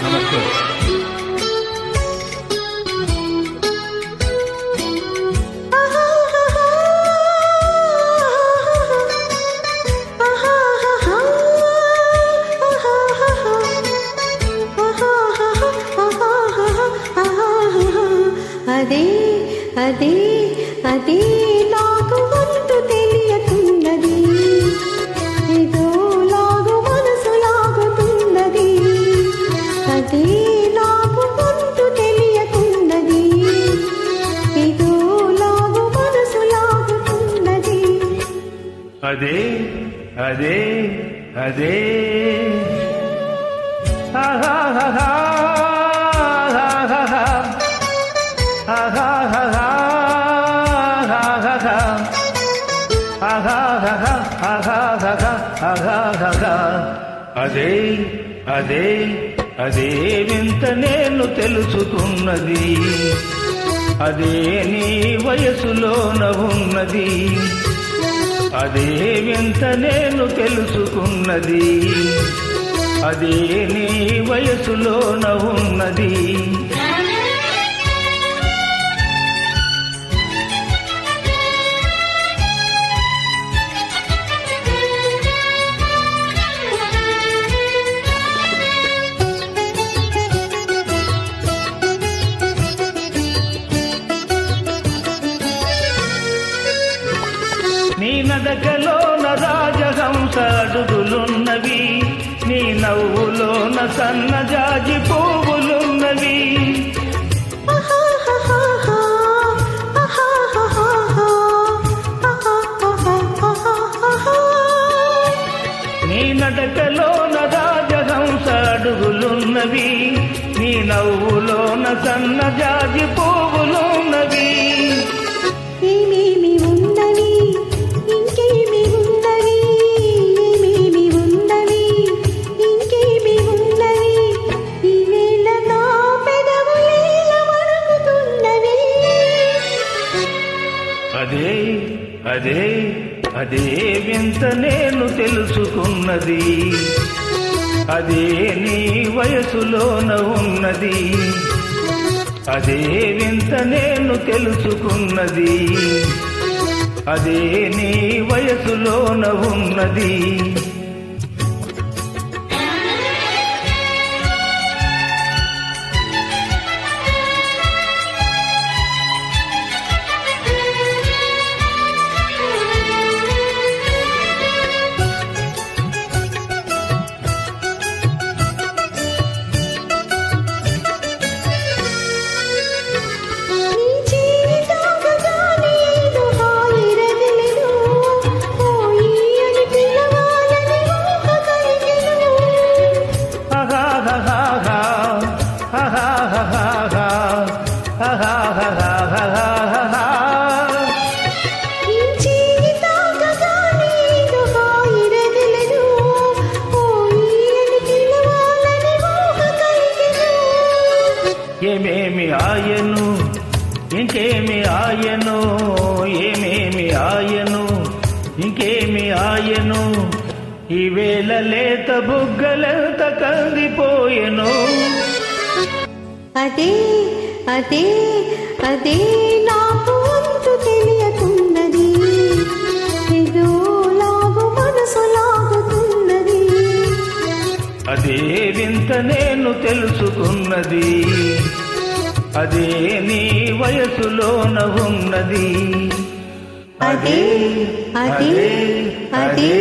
నమస్తే. అదే అదే అదే నాకు వంతు తెలియతున్నది, ఏదో లాగు మనసు లాగుతున్నది. అదే నాకు వంతు తెలియతున్నది, ఏదో లాగు మనసు లాగుతున్నది. అదే అదే అదే ఆహాహా అదే అదే అదే వింత నేను తెలుసుకున్నది, అదే నీ వయసులోన ఉన్నది. అదే వింత నేను తెలుసుకున్నది, అదే నీ వయసులోన ఉన్నది. నీ నడకలోన రాజహంస అడుగులున్నవి, నీ నవ్వులోన సన్నజాజి పువ్వులున్నవి. నీ నడకలోన రాజహంస అడుగులున్నవి, నీ నవ్వులోన సన్నజాజి పువ్వులున్నవి. ఏమేమి ఉన్నవి ఇంకేమి ఉన్నవి, ఏమేమి ఉన్నవి ఇంకేమి ఉన్నవి, ఈవేళ నా పెదవులేల వణుకుతున్నవి. అదే అదే అదే వింత నేను తెలుసుకున్నది, అదే నీ వయసులోన ఉన్నది. అదే వింత నేను తెలుసుకున్నది, అదే నీ వయసులోన ఉన్నది. ఏమేమి ఆయను ఇంకేమి ఆయను, ఏమేమి ఆయను ఇంకేమి ఆయను, ఈవేళ లేత బుగ్గలెంత కందిపోయెను. అదే అదే అదే నాకు వంతు తెలియతున్నది, ఏదో లాగు మనసు లాగుతున్నది. అదే వింత నేను తెలుసుకున్నది, అదే నీ వయసులోన ఉన్నది. అదే అదే అదే